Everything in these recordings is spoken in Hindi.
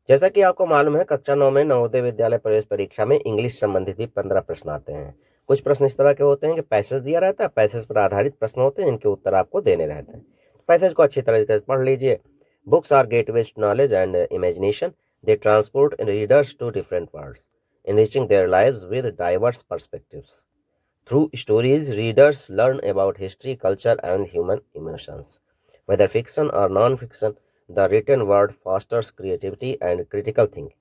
जैसा कि आपको मालूम है, कक्षा 9 में नवोदय विद्यालय प्रवेश परीक्षा में इंग्लिश संबंधित भी 15 प्रश्न आते हैं। कुछ प्रश्न इस तरह के होते हैं कि पैसेज दिया रहता है, पैसेज पर आधारित प्रश्न होते हैं, इनके उत्तर आपको देने रहते हैं। पैसेज को अच्छी तरीके से पढ़ लीजिए। Books are gateways to knowledge and imagination. They transport readers to different worlds, enriching their lives with diverse perspectives. Through stories, readers learn about history, culture, and human emotions. Whether fiction or non-fiction, the written word fosters creativity and critical thinking,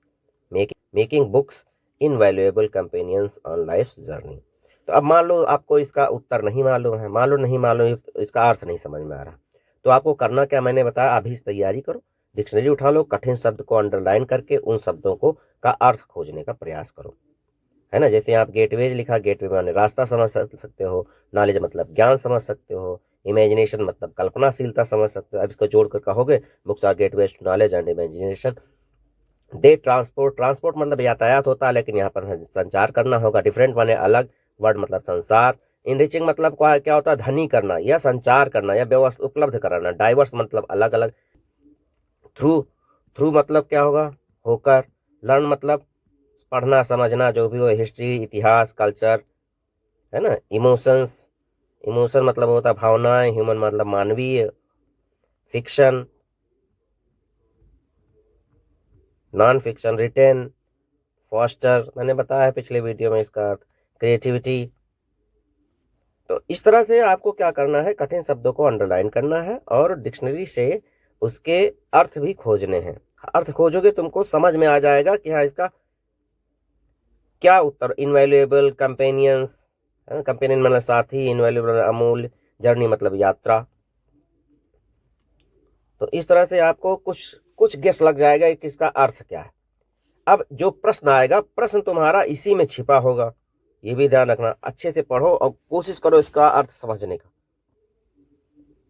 making books invaluable companions on life's journey. तो अब मान लो आपको इसका उत्तर नहीं मालूम है, मान लो नहीं मालूम, इसका अर्थ नहीं समझ में आ रहा, तो आपको करना क्या, मैंने बताया, अभी तैयारी करो, डिक्शनरी उठा लो, कठिन शब्द को अंडरलाइन करके उन शब्दों को का अर्थ खोजने का प्रयास करो, है ना। जैसे आप गेटवेज लिखा, गेटवे माने रास्ता समझ सकते हो, नॉलेज मतलब ज्ञान समझ सकते हो, इमेजिनेशन मतलब कल्पनाशीलता समझ सकते हो। अब इसको जोड़कर कहोगे, books are gateways to knowledge and imagination. They transport, transport मतलब यातायात होता है, लेकिन यहाँ पर संचार करना होगा। डिफरेंट माने अलग, वर्ड मतलब संसार। इनरिचिंग मतलब क्या होता है, धनी करना या संचार करना या व्यवस्था उपलब्ध कराना। डाइवर्स मतलब अलग अलग। थ्रू, थ्रू मतलब क्या होगा, होकर। लर्न मतलब पढ़ना समझना, जो भी हो, हिस्ट्री इतिहास कल्चर, है ना। इमोशंस, इमोशन मतलब होता है भावनाएं। ह्यूमन मतलब मानवीय। Fiction, non fiction. Written, foster, मैंने बताया पिछले वीडियो में इसका अर्थ। क्रिएटिविटी। तो इस तरह से आपको क्या करना है, कठिन शब्दों को अंडरलाइन करना है और डिक्शनरी से उसके अर्थ भी खोजने हैं। अर्थ खोजोगे तुमको समझ में आ जाएगा कि हाँ इसका क्या उत्तर। इनवैल्यूएबल, कंपेनियंस, कंपेनियन मतलब साथी, इनवैल्यूएबल अमूल्य, जर्नी मतलब यात्रा। तो इस तरह से आपको कुछ कुछ गेस लग जाएगा कि इसका अर्थ क्या है। अब जो प्रश्न आएगा, प्रश्न तुम्हारा इसी में छिपा होगा, ये भी ध्यान रखना। अच्छे से पढ़ो और कोशिश करो इसका अर्थ समझने का।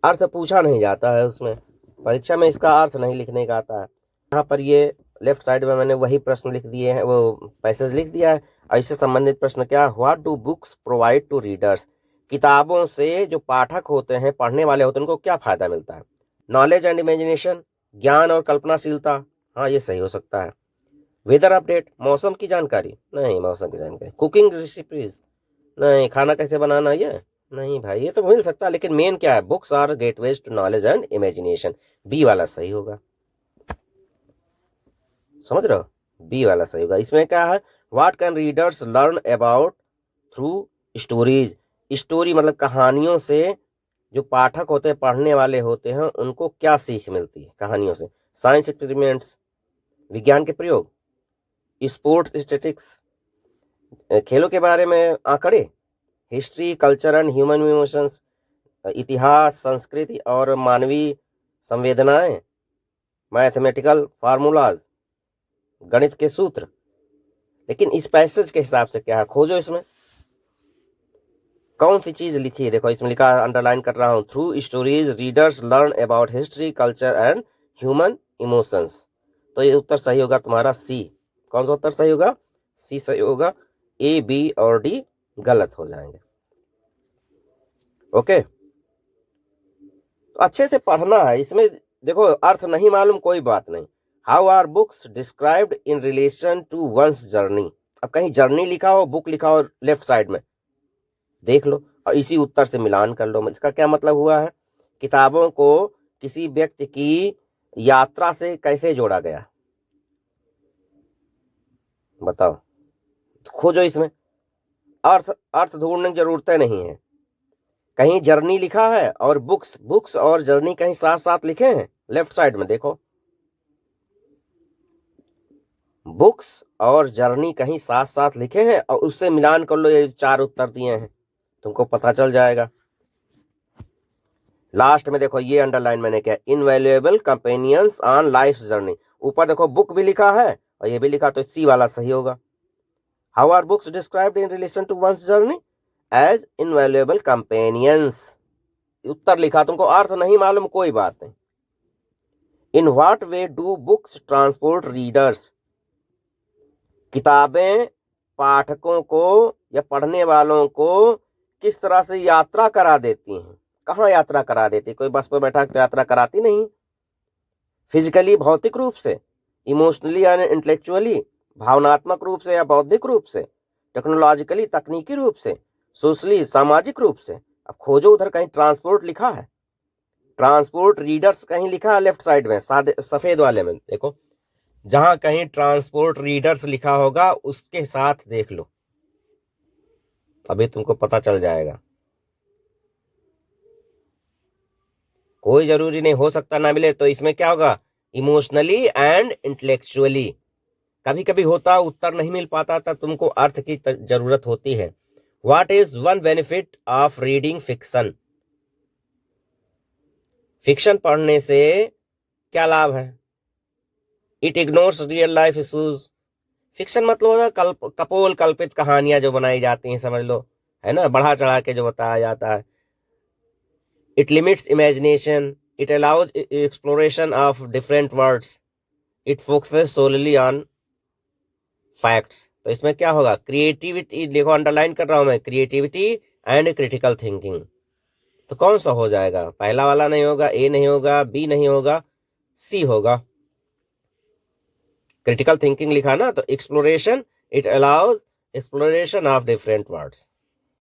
अर्थ पूछा नहीं जाता है उसमें, परीक्षा में इसका अर्थ नहीं लिखने का आता है। यहाँ पर ये लेफ्ट साइड में मैंने वही प्रश्न लिख दिए हैं, वो पैसेज लिख दिया है। इससे संबंधित प्रश्न क्या, what do books provide to readers. किताबों से जो पाठक होते हैं, पढ़ने वाले होते हैं, उनको क्या फायदा मिलता है। नॉलेज एंड इमेजिनेशन, ज्ञान और कल्पनाशीलता, हाँ ये सही हो सकता है। वेदर अपडेट, मौसम की जानकारी, नहीं मौसम की जानकारी। कुकिंग रेसिपीज, नहीं खाना कैसे बनाना, ये नहीं भाई, ये तो मिल सकता है, लेकिन मेन क्या है, books are gateways to knowledge and imagination. B वाला सही होगा, समझ रहे हो, बी वाला सही होगा। इसमें क्या है, what can readers learn about through stories. Story मतलब कहानियों से जो पाठक होते हैं, पढ़ने वाले होते हैं, उनको क्या सीख मिलती है कहानियों से। साइंस एक्सपेरिमेंट्स, विज्ञान के प्रयोग। स्पोर्ट्स स्टैटिक्स, खेलों के बारे में आंकड़े। History culture and human emotions, इतिहास संस्कृति और मानवीय संवेदनाएं। मैथमेटिकल फार्मूलाज, गणित के सूत्र। लेकिन इस पैसेज के हिसाब से क्या है, खोजो इसमें कौन सी चीज लिखी है। देखो इसमें लिखा, अंडरलाइन कर रहा हूं, through stories readers learn about history culture and human emotions. तो ये उत्तर सही होगा तुम्हारा सी। कौन सा उत्तर सही होगा, सी सही होगा। ए बी और डी गलत हो जाएंगे। ओके, तो अच्छे से पढ़ना है इसमें। देखो अर्थ नहीं मालूम कोई बात नहीं। How are books described in relation to one's journey. अब कहीं जर्नी लिखा हो, बुक लिखा हो, लेफ्ट साइड में देख लो और इसी उत्तर से मिलान कर लो। इसका क्या मतलब हुआ है, किताबों को किसी व्यक्ति की यात्रा से कैसे जोड़ा गया, बताओ। खोजो इसमें अर्थ, अर्थ ढूंढने की जरूरत नहीं है। कहीं जर्नी लिखा है और बुक्स, बुक्स और जर्नी कहीं साथ साथ लिखे हैं, लेफ्ट साइड में देखो, बुक्स और जर्नी कहीं साथ साथ लिखे हैं और उससे मिलान कर लो। ये 4 उत्तर दिए हैं, तुमको पता चल जाएगा। लास्ट में देखो ये अंडरलाइन मैंने किया, invaluable companions on life journey. ऊपर देखो बुक भी लिखा है और ये भी लिखा, तो सी वाला सही होगा। How are books described in relation to one's journey as invaluable companions. उत्तर लिखा, तुमको अर्थ नहीं मालूम कोई बात नहीं। In what way do books transport readers. किताबें पाठकों को या पढ़ने वालों को किस तरह से यात्रा करा देती हैं। कहाँ यात्रा करा देती, कोई बस पर बैठा तो यात्रा कराती नहीं। फिजिकली भौतिक रूप से, इमोशनली एंड इंटेलेक्चुअली, भावनात्मक रूप से या बौद्धिक रूप से, टेक्नोलॉजिकली तकनीकी रूप से, सोशली सामाजिक रूप से। अब खोजो उधर कहीं ट्रांसपोर्ट लिखा है, ट्रांसपोर्ट रीडर्स कहीं लिखा है लेफ्ट साइड में सादे सफेद वाले में, देखो जहां कहीं ट्रांसपोर्ट रीडर्स लिखा होगा उसके साथ देख लो, अभी तुमको पता चल जाएगा। कोई जरूरी नहीं, हो सकता ना मिले, तो इसमें क्या होगा, इमोशनली एंड इंटेलेक्चुअली। कभी कभी होता उत्तर नहीं मिल पाता तब तुमको अर्थ की जरूरत होती है। What is one benefit of reading fiction, fiction पढ़ने से क्या लाभ है। It ignores real life issues, fiction मतलब होता कपोल कल्पित कहानियां जो बनाई जाती हैं, समझ लो, है ना, बढ़ा चढ़ा के जो बताया जाता है। It limits imagination, it allows exploration of different words, it focuses solely on facts. तो इसमें क्या होगा, क्रिएटिविटी, देखो अंडरलाइन कर रहा हूं मैं, क्रिएटिविटी एंड क्रिटिकल थिंकिंग। तो कौन सा हो जाएगा, पहला वाला नहीं होगा, ए नहीं होगा, बी नहीं होगा, सी होगा। क्रिटिकल थिंकिंग लिखा ना, तो exploration, it allows exploration of different words.